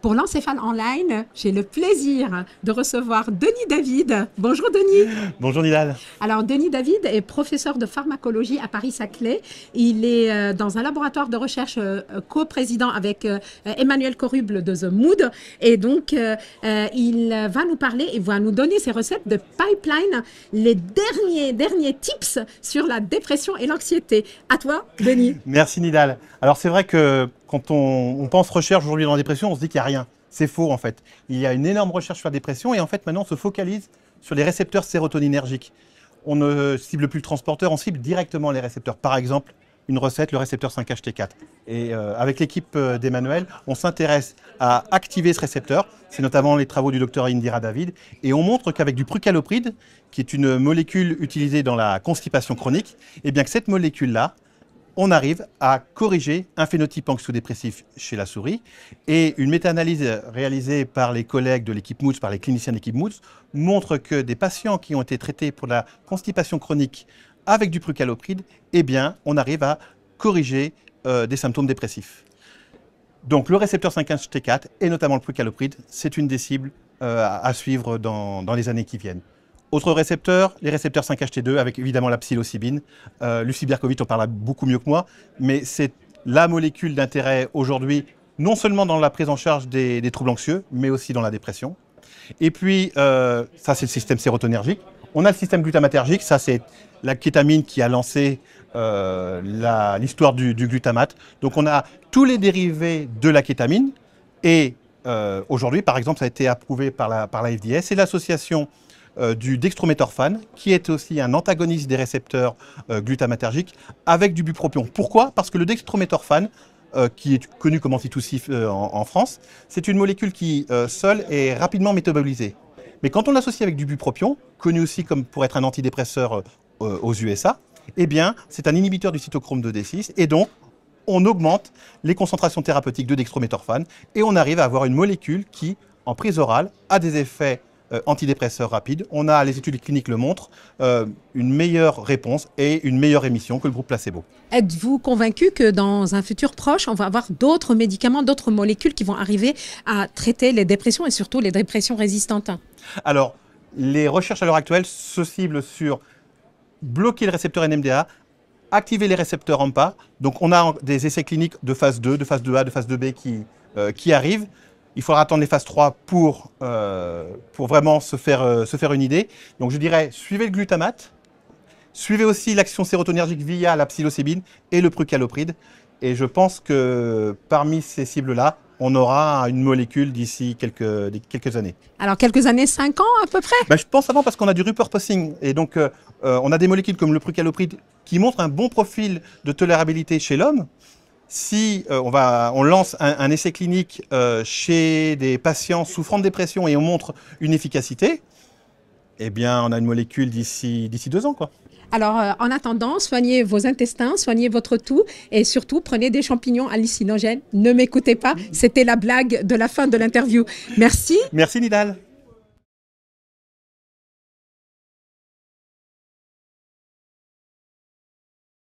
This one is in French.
Pour l'Encéphale Online, j'ai le plaisir de recevoir Denis David. Bonjour Denis. Bonjour Nidal. Alors Denis David est professeur de pharmacologie à Paris-Saclay. Il est dans un laboratoire de recherche co-président avec Emmanuel Coruble de The Mood. Et donc il va nous parler et va nous donner ses recettes de pipeline, les derniers tips sur la dépression et l'anxiété. À toi Denis. Merci Nidal. Alors c'est vrai que quand on pense recherche aujourd'hui dans la dépression, on se dit qu'il n'y a rien. C'est faux en fait. Il y a une énorme recherche sur la dépression et en fait maintenant on se focalise sur les récepteurs sérotoninergiques. On ne cible plus le transporteur, on cible directement les récepteurs. Par exemple, une recette, le récepteur 5-HT4. Et avec l'équipe d'Emmanuel, on s'intéresse à activer ce récepteur. C'est notamment les travaux du docteur Indira David. Et on montre qu'avec du prucalopride, qui est une molécule utilisée dans la constipation chronique, et bien que cette molécule-là, on arrive à corriger un phénotype anxio-dépressif chez la souris. Et une méta-analyse réalisée par les collègues de l'équipe Moods, par les cliniciens de l'équipe Moods, montre que des patients qui ont été traités pour la constipation chronique avec du prucalopride, eh bien, on arrive à corriger des symptômes dépressifs. Donc, le récepteur 5-HT4 et notamment le prucalopride, c'est une des cibles à suivre dans les années qui viennent. Autres récepteurs, les récepteurs 5-HT2 avec évidemment la psilocybine. Lucie Berkovitch en parle beaucoup mieux que moi, mais c'est la molécule d'intérêt aujourd'hui, non seulement dans la prise en charge des troubles anxieux, mais aussi dans la dépression. Et puis, ça c'est le système sérotoninergique. On a le système glutamatergique, ça c'est la kétamine qui a lancé l'histoire du glutamate. Donc on a tous les dérivés de la kétamine et aujourd'hui, par exemple, ça a été approuvé par la FDA. C'est l'association du dextrométhorphane, qui est aussi un antagoniste des récepteurs glutamatergiques, avec du bupropion. Pourquoi? Parce que le dextrométhorphane, qui est connu comme antitussif en France, c'est une molécule qui, seule, est rapidement métabolisée. Mais quand on l'associe avec du bupropion, connu aussi comme pour être un antidépresseur aux USA, eh bien, c'est un inhibiteur du cytochrome 2D6, et donc, on augmente les concentrations thérapeutiques de dextrométhorphane, et on arrive à avoir une molécule qui, en prise orale, a des effets antidépresseurs rapides. On a, les études cliniques le montrent, une meilleure réponse et une meilleure rémission que le groupe placebo. Êtes-vous convaincu que dans un futur proche, on va avoir d'autres médicaments, d'autres molécules qui vont arriver à traiter les dépressions et surtout les dépressions résistantes? Alors, les recherches à l'heure actuelle se ciblent sur bloquer le récepteur NMDA, activer les récepteurs AMPA. Donc on a des essais cliniques de phase 2, de phase 2A, de phase 2B qui arrivent. Il faudra attendre les phases 3 pour vraiment se faire une idée. Donc je dirais, suivez le glutamate, suivez aussi l'action sérotoninergique via la psilocybine et le prucalopride. Et je pense que parmi ces cibles-là, on aura une molécule d'ici quelques années. Alors quelques années, 5 ans à peu près? Je pense avant parce qu'on a du repurposing. Et donc on a des molécules comme le prucalopride qui montrent un bon profil de tolérabilité chez l'homme. Si on lance un essai clinique chez des patients souffrant de dépression et on montre une efficacité, eh bien, on a une molécule d'ici 2 ans, quoi. Alors, en attendant, soignez vos intestins, soignez votre toux et surtout, prenez des champignons hallucinogènes. Ne m'écoutez pas, c'était la blague de la fin de l'interview. Merci. Merci, Nidal.